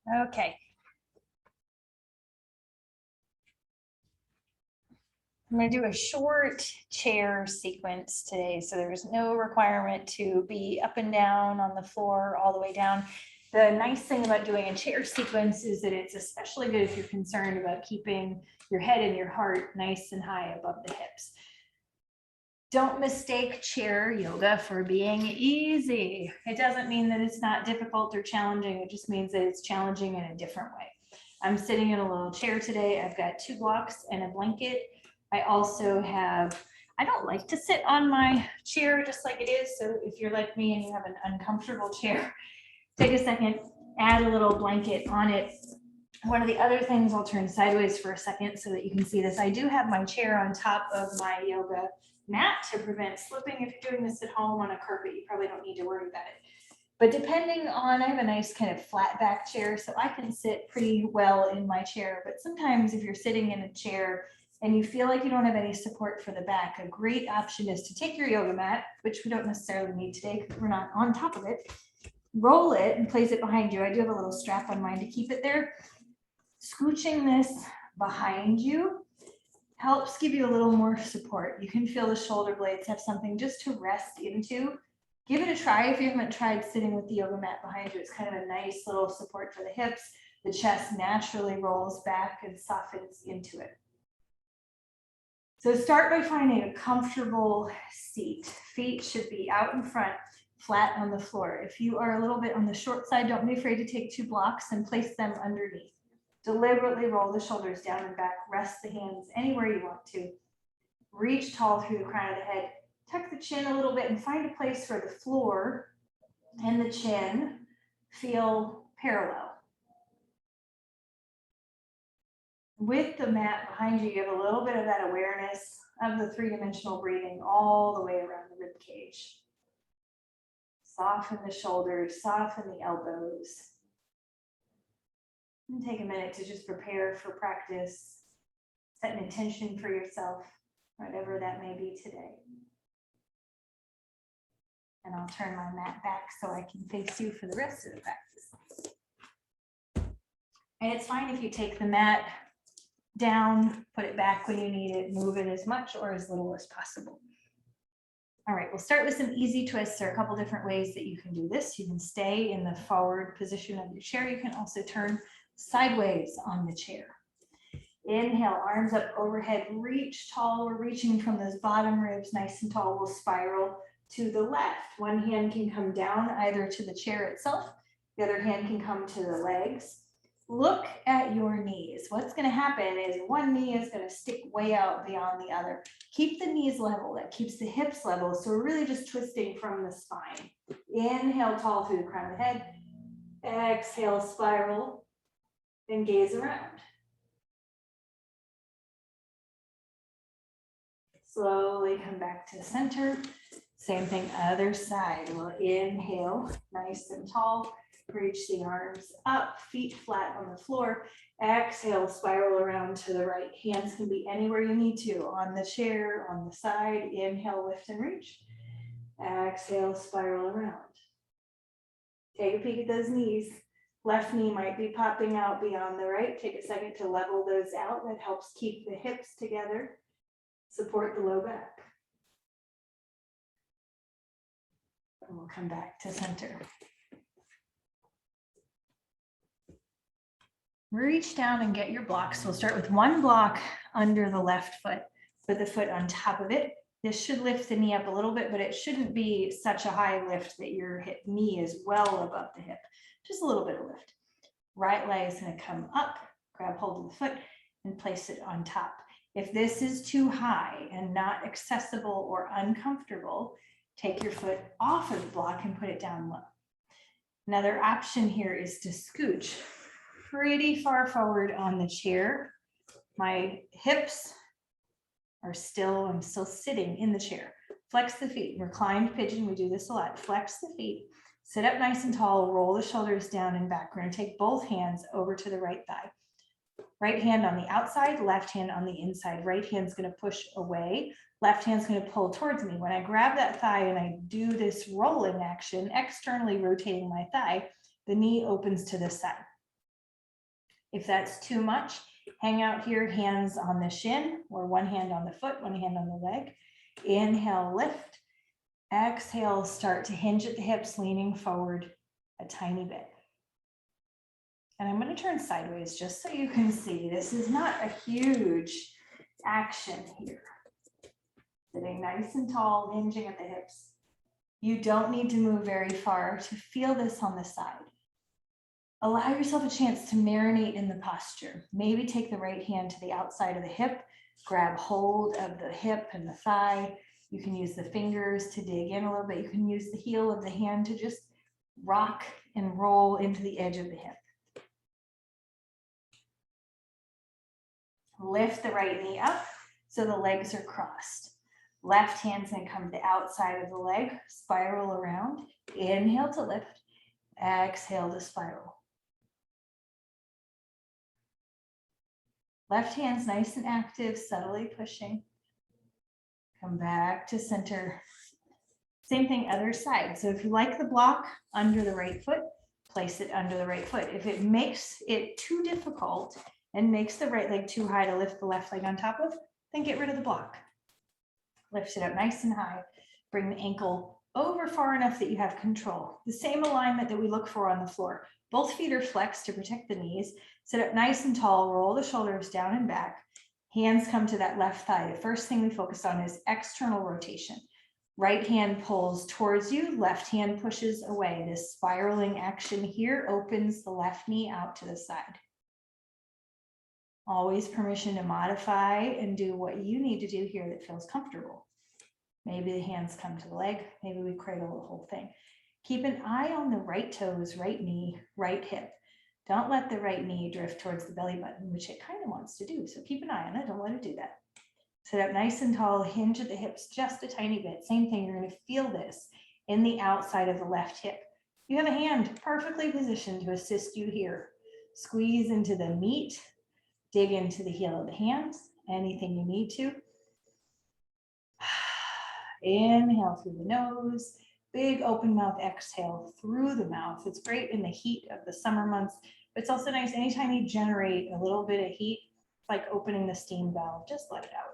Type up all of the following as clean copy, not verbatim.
Okay. I'm going to do a short chair sequence today, so there's no requirement to be up and down on the floor all the way down. The nice thing about doing a chair sequence is that it's especially good if you're concerned about keeping your head and your heart nice and high above the hips. Don't mistake chair yoga for being easy. It doesn't mean that it's not difficult or challenging. It just means that it's challenging in a different way. I'm sitting in a little chair today. I've got 2 blocks and a blanket. I also have, I don't like to sit on my chair just like it is. So if you're like me and you have an uncomfortable chair, take a second, add a little blanket on it. One of the other things, I'll turn sideways for a second so that you can see this. I do have my chair on top of my yoga mat to prevent slipping. If you're doing this at home on a carpet, you probably don't need to worry about it. But depending on, I have a nice kind of flat back chair, so I can sit pretty well in my chair. But sometimes if you're sitting in a chair and you feel like you don't have any support for the back, a great option is to take your yoga mat, which we don't necessarily need today because we're not on top of it, roll it and place it behind you. I do have a little strap on mine to keep it there. Scooching this behind you helps give you a little more support. You can feel the shoulder blades have something just to rest into. Give it a try if you haven't tried sitting with the yoga mat behind you. It's kind of a nice little support for the hips. The chest naturally rolls back and softens into it. So start by finding a comfortable seat. Feet should be out in front, flat on the floor. If you are a little bit on the short side, don't be afraid to take 2 blocks and place them underneath. Deliberately roll the shoulders down and back, rest the hands anywhere you want to. Reach tall through the crown of the head, tuck the chin a little bit and find a place where the floor and the chin feel parallel. With the mat behind you, you have a little bit of that awareness of the 3-dimensional breathing all the way around the rib cage. Soften the shoulders, soften the elbows. And take a minute to just prepare for practice, set an intention for yourself, whatever that may be today. And I'll turn my mat back so I can face you for the rest of the practice. And it's fine if you take the mat down, put it back when you need it, move it as much or as little as possible. All right, we'll start with some easy twists. There are a couple different ways that you can do this. You can stay in the forward position of your chair. You can also turn sideways on the chair. Inhale, arms up overhead, reach tall. We're reaching from those bottom ribs nice and tall. We'll spiral to the left. One hand can come down either to the chair itself. The other hand can come to the legs. Look at your knees. What's going to happen is one knee is going to stick way out beyond the other. Keep the knees level. That keeps the hips level. So we're really just twisting from the spine. Inhale, tall through the crown of the head. Exhale, spiral. And gaze around. Slowly come back to center. Same thing, other side. We'll inhale, nice and tall. Reach the arms up, feet flat on the floor. Exhale, spiral around to the right. Hands can be anywhere you need to, on the chair, on the side. Inhale, lift and reach. Exhale, spiral around. Take a peek at those knees. Left knee might be popping out beyond the right. Take a second to level those out. That helps keep the hips together. Support the low back. And we'll come back to center. Reach down and get your blocks. We'll start with 1 block under the left foot. Put the foot on top of it. This should lift the knee up a little bit, but it shouldn't be such a high lift that your knee is well above the hip. Just a little bit of lift. Right leg is going to come up, grab hold of the foot, and place it on top. If this is too high and not accessible or uncomfortable, take your foot off of the block and put it down low. Another option here is to scooch pretty far forward on the chair. My hips are still, I'm still sitting in the chair. Flex the feet, reclined pigeon, we do this a lot. Flex the feet, sit up nice and tall, roll the shoulders down and back. We're going to take both hands over to the right thigh. Right hand on the outside, left hand on the inside. Right hand's going to push away. Left hand's going to pull towards me. When I grab that thigh and I do this rolling action, externally rotating my thigh, the knee opens to the side. If that's too much, hang out here, hands on the shin or one hand on the foot, one hand on the leg. Inhale, lift. Exhale, start to hinge at the hips, leaning forward a tiny bit. And I'm going to turn sideways just so you can see. This is not a huge action here. Sitting nice and tall, hinging at the hips. You don't need to move very far to feel this on the side. Allow yourself a chance to marinate in the posture. Maybe take the right hand to the outside of the hip, grab hold of the hip and the thigh. You can use the fingers to dig in a little bit. You can use the heel of the hand to just rock and roll into the edge of the hip. Lift the right knee up so the legs are crossed. Left hand's gonna come to the outside of the leg, spiral around. Inhale to lift, exhale to spiral. Left hand's nice and active, subtly pushing. Come back to center. Same thing, other side. So if you like the block under the right foot, place it under the right foot. If it makes it too difficult and makes the right leg too high to lift the left leg on top of, then get rid of the block. Lift it up nice and high. Bring the ankle over far enough that you have control. The same alignment that we look for on the floor. Both feet are flexed to protect the knees. Sit up nice and tall, roll the shoulders down and back. Hands come to that left thigh. The first thing we focus on is external rotation. Right hand pulls towards you, left hand pushes away. This spiraling action here opens the left knee out to the side. Always permission to modify and do what you need to do here that feels comfortable. Maybe the hands come to the leg. Maybe we cradle the whole thing. Keep an eye on the right toes, right knee, right hip. Don't let the right knee drift towards the belly button, which it kind of wants to do. So keep an eye on it. Don't let it do that. Sit up nice and tall, hinge at the hips just a tiny bit. Same thing, you're going to feel this in the outside of the left hip. You have a hand perfectly positioned to assist you here. Squeeze into the meat, dig into the heel of the hands, anything you need to. Inhale through the nose, big open mouth exhale through the mouth. It's great in the heat of the summer months, but it's also nice anytime you generate a little bit of heat, it's like opening the steam valve, just let it out.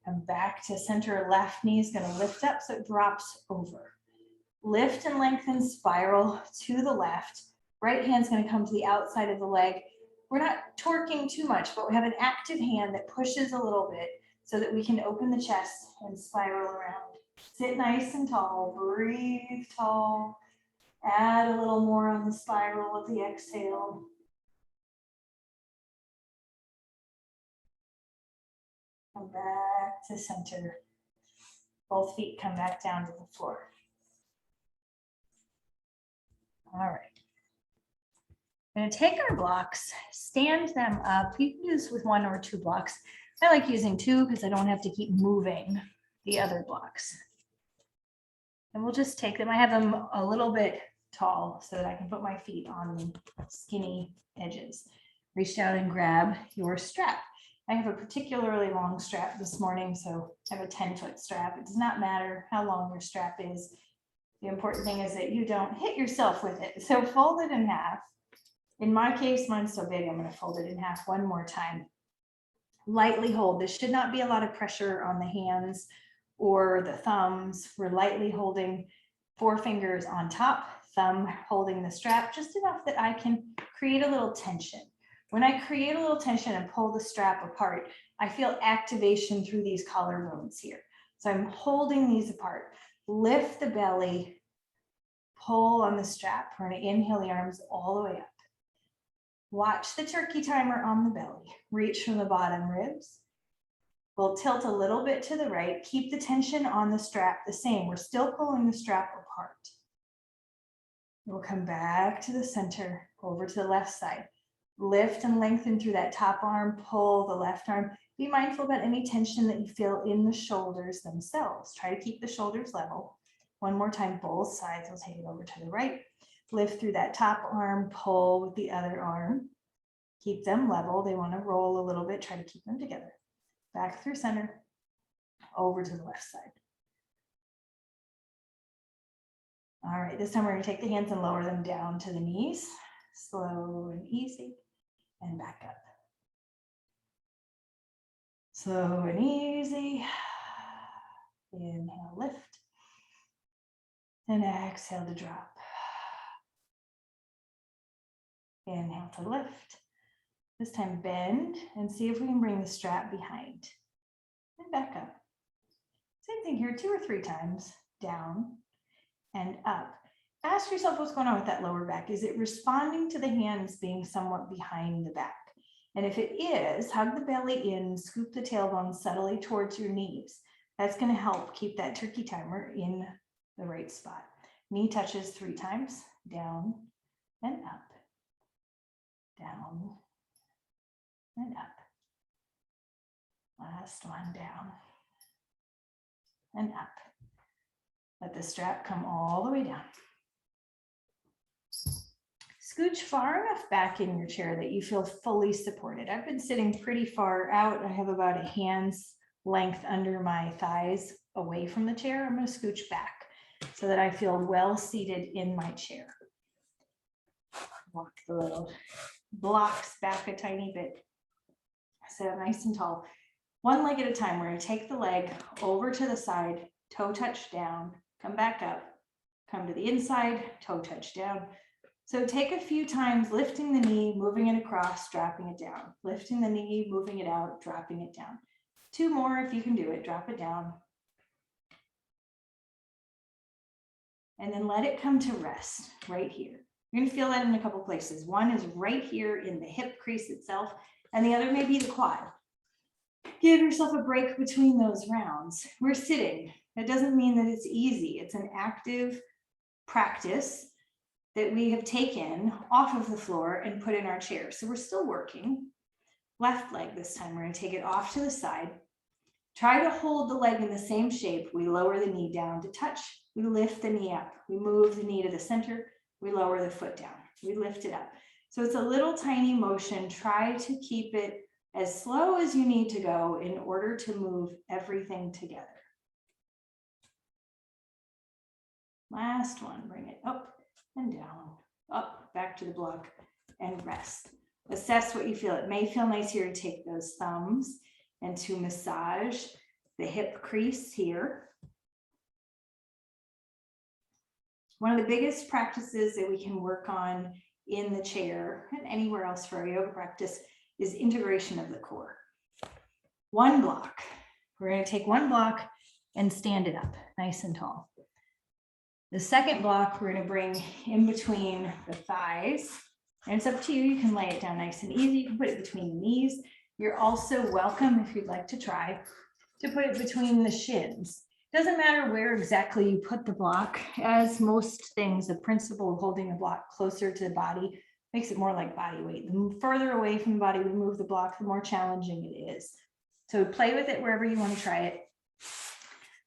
Come back to center, left knee is gonna lift up so it drops over. Lift and lengthen, spiral to the left. Right hand's gonna come to the outside of the leg. We're not torquing too much, but we have an active hand that pushes a little bit so that we can open the chest and spiral around. Sit nice and tall, breathe tall. Add a little more on the spiral of the exhale. Come back to center. Both feet come back down to the floor. All right. I'm going to take our blocks, stand them up. You can use with 1 or 2 blocks. I like using 2 because I don't have to keep moving the other blocks. And we'll just take them. I have them a little bit tall so that I can put my feet on the skinny edges. Reach down and grab your strap. I have a particularly long strap this morning, so I have a 10-foot strap. It does not matter how long your strap is. The important thing is that you don't hit yourself with it. So fold it in half. In my case, mine's so big, I'm going to fold it in half one more time. Lightly hold. This should not be a lot of pressure on the hands or the thumbs. We're lightly holding 4 fingers on top, thumb holding the strap, just enough that I can create a little tension. When I create a little tension and pull the strap apart, I feel activation through these collarbones here. So I'm holding these apart. Lift the belly, pull on the strap. We're going to inhale the arms all the way up. Watch the turkey timer on the belly. Reach from the bottom ribs. We'll tilt a little bit to the right. Keep the tension on the strap the same. We're still pulling the strap apart. We'll come back to the center, over to the left side. Lift and lengthen through that top arm, pull the left arm. Be mindful about any tension that you feel in the shoulders themselves. Try to keep the shoulders level. One more time, both sides. We'll take it over to the right. Lift through that top arm, pull with the other arm. Keep them level. They want to roll a little bit. Try to keep them together. Back through center, over to the left side. All right, this time we're going to take the hands and lower them down to the knees. slow and easy, and back up. Slow and easy. Inhale, lift. And exhale to drop. Inhale to lift. This time bend and see if we can bring the strap behind. And back up. Same thing here, 2 or 3 times. Down and up. Ask yourself what's going on with that lower back. Is it responding to the hands being somewhat behind the back? And if it is, hug the belly in, scoop the tailbone subtly towards your knees. That's going to help keep that turkey timer in the right spot. Knee touches 3 times, down and up, down and up. Last one, down and up. Let the strap come all the way down. Scooch far enough back in your chair that you feel fully supported. I've been sitting pretty far out. I have about a hand's length under my thighs away from the chair. I'm going to scooch back so that I feel well seated in my chair. Walk the little blocks back a tiny bit. So nice and tall. One leg at a time. We're going to take the leg over to the side, toe touch down, come back up, come to the inside, toe touch down. So take a few times, lifting the knee, moving it across, dropping it down. Lifting the knee, moving it out, dropping it down. 2 more if you can do it. Drop it down. And then let it come to rest right here. You're going to feel that in a couple places. One is right here in the hip crease itself, and the other may be the quad. Give yourself a break between those rounds. We're sitting. That doesn't mean that it's easy. It's an active practice that we have taken off of the floor and put in our chair. So we're still working. Left leg this time. We're going to take it off to the side. Try to hold the leg in the same shape. We lower the knee down to touch. We lift the knee up. We move the knee to the center. We lower the foot down. We lift it up. So it's a little tiny motion. Try to keep it as slow as you need to go in order to move everything together. Last one. Bring it up and down, up, back to the block, and rest. Assess what you feel. It may feel nice here to take those thumbs and to massage the hip crease here. One of the biggest practices that we can work on in the chair and anywhere else for our yoga practice is integration of the core. One block. We're going to take one block and stand it up nice and tall. The second block, we're going to bring in between the thighs, and it's up to you. You can lay it down nice and easy. You can put it between the knees. You're also welcome, if you'd like to try, to put it between the shins. Doesn't matter where exactly you put the block. As most things, the principle of holding a block closer to the body makes it more like body weight. The further away from the body we move the block, the more challenging it is. So play with it wherever you want to try it.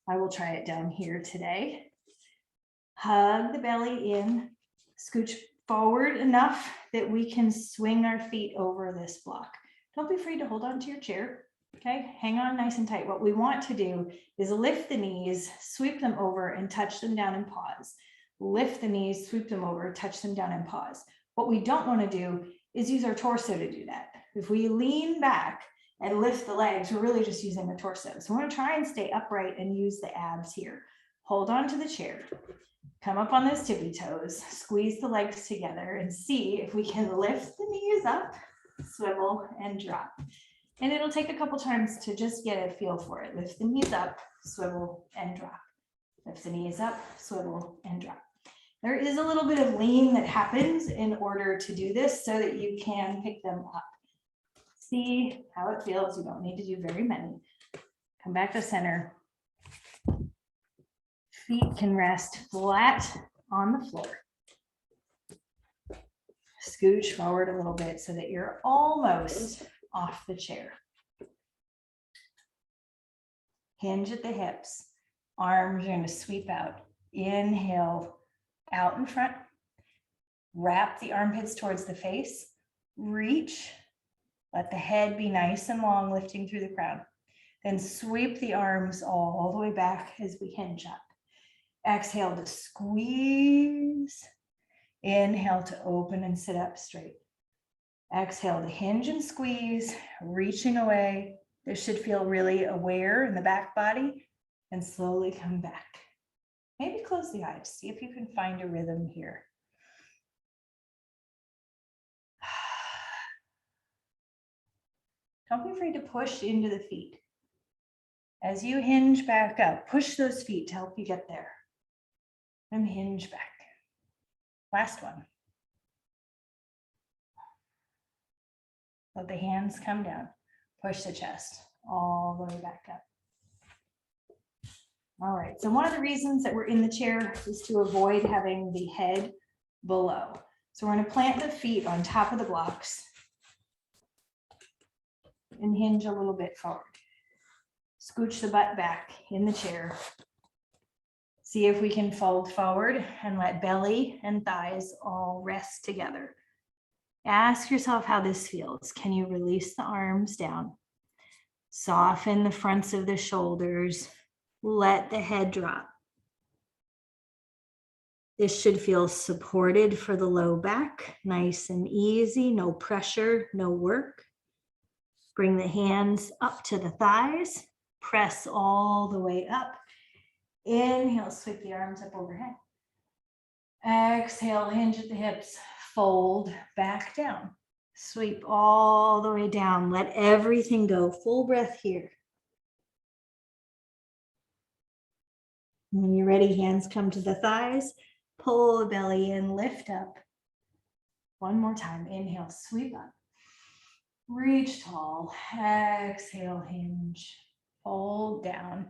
I will try it down here today. Hug the belly in, scooch forward enough that we can swing our feet over this block. Don't be afraid to hold on to your chair. Okay, hang on nice and tight. What we want to do is lift the knees, sweep them over and touch them down and pause. Lift the knees, sweep them over, touch them down and pause. What we don't want to do is use our torso to do that. If we lean back and lift the legs, we're really just using the torso. So we're going to try and stay upright and use the abs here. Hold on to the chair. Come up on those tippy toes, squeeze the legs together and see if we can lift the knees up, swivel and drop. And it'll take a couple times to just get a feel for it. Lift the knees up, swivel and drop. Lift the knees up, swivel and drop. There is a little bit of lean that happens in order to do this so that you can pick them up. See how it feels. You don't need to do very many. Come back to center. Feet can rest flat on the floor. Scooch forward a little bit so that you're almost off the chair. Hinge at the hips. Arms are going to sweep out. Inhale, out in front. Wrap the armpits towards the face. Reach. Let the head be nice and long, lifting through the crown. Then sweep the arms all the way back as we hinge up. Exhale to squeeze. Inhale to open and sit up straight. Exhale to hinge and squeeze, reaching away. This should feel really aware in the back body, and slowly come back. Maybe close the eyes, see if you can find a rhythm here. Don't be afraid to push into the feet. As you hinge back up, push those feet to help you get there. And hinge back. Last one. Let the hands come down. Push the chest all the way back up. All right, so one of the reasons that we're in the chair is to avoid having the head below. So we're going to plant the feet on top of the blocks and hinge a little bit forward. Scooch the butt back in the chair. See if we can fold forward and let belly and thighs all rest together. Ask yourself how this feels. Can you release the arms down? Soften the fronts of the shoulders. Let the head drop. This should feel supported for the low back, nice and easy, no pressure, no work. Bring the hands up to the thighs, press all the way up. Inhale, sweep the arms up overhead. Exhale, hinge at the hips, fold back down. Sweep all the way down, let everything go. Full breath here. When you're ready, hands come to the thighs, pull the belly in, lift up. One more time, inhale, sweep up. Reach tall, exhale, hinge, fold down.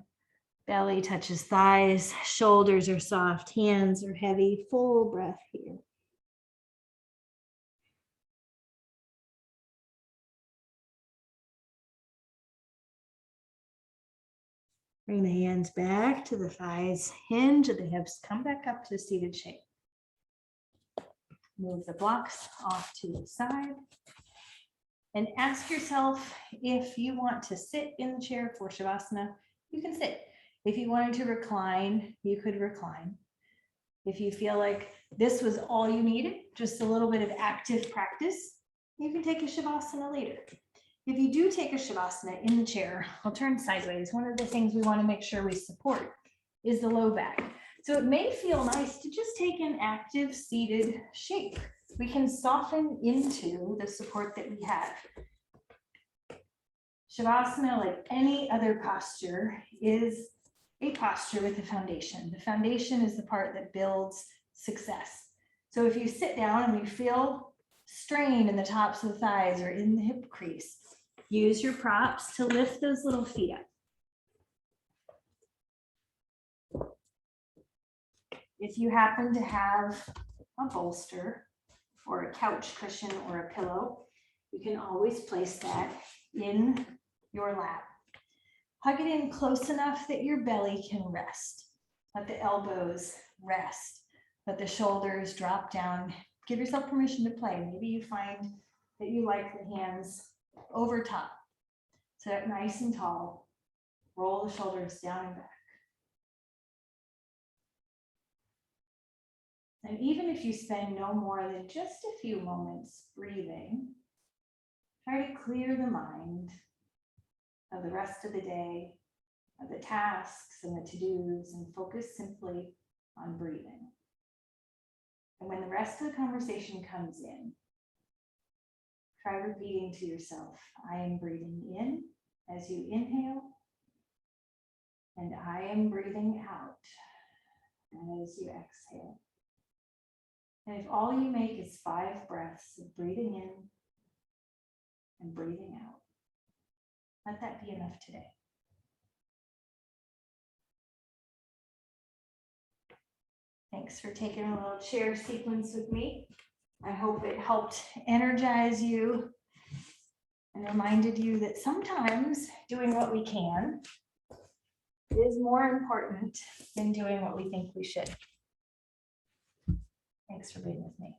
Belly touches thighs, shoulders are soft, hands are heavy, full breath here. Bring the hands back to the thighs, hinge at the hips, come back up to seated shape. Move the blocks off to the side. And ask yourself if you want to sit in the chair for Shavasana, you can sit. If you wanted to recline, you could recline. If you feel like this was all you needed, just a little bit of active practice, you can take a Shavasana later. If you do take a Shavasana in the chair, I'll turn sideways. One of the things we want to make sure we support is the low back. So it may feel nice to just take an active seated shape. We can soften into the support that we have. Shavasana, like any other posture, is a posture with a foundation. The foundation is the part that builds success. So if you sit down and you feel strain in the tops of the thighs or in the hip crease, use your props to lift those little feet up. If you happen to have a bolster or a couch cushion or a pillow, you can always place that in your lap. Hug it in close enough that your belly can rest. Let the elbows rest. Let the shoulders drop down. Give yourself permission to play. Maybe you find that you like the hands over top. Sit up nice and tall. Roll the shoulders down and back. And even if you spend no more than just a few moments breathing, try to clear the mind of the rest of the day, of the tasks and the to-dos, and focus simply on breathing. And when the rest of the conversation comes in, try repeating to yourself, I am breathing in as you inhale, and I am breathing out as you exhale. And if all you make is 5 breaths of breathing in and breathing out, let that be enough today. Thanks for taking a little chair sequence with me. I hope it helped energize you and reminded you that sometimes doing what we can is more important than doing what we think we should. Thanks for being with me.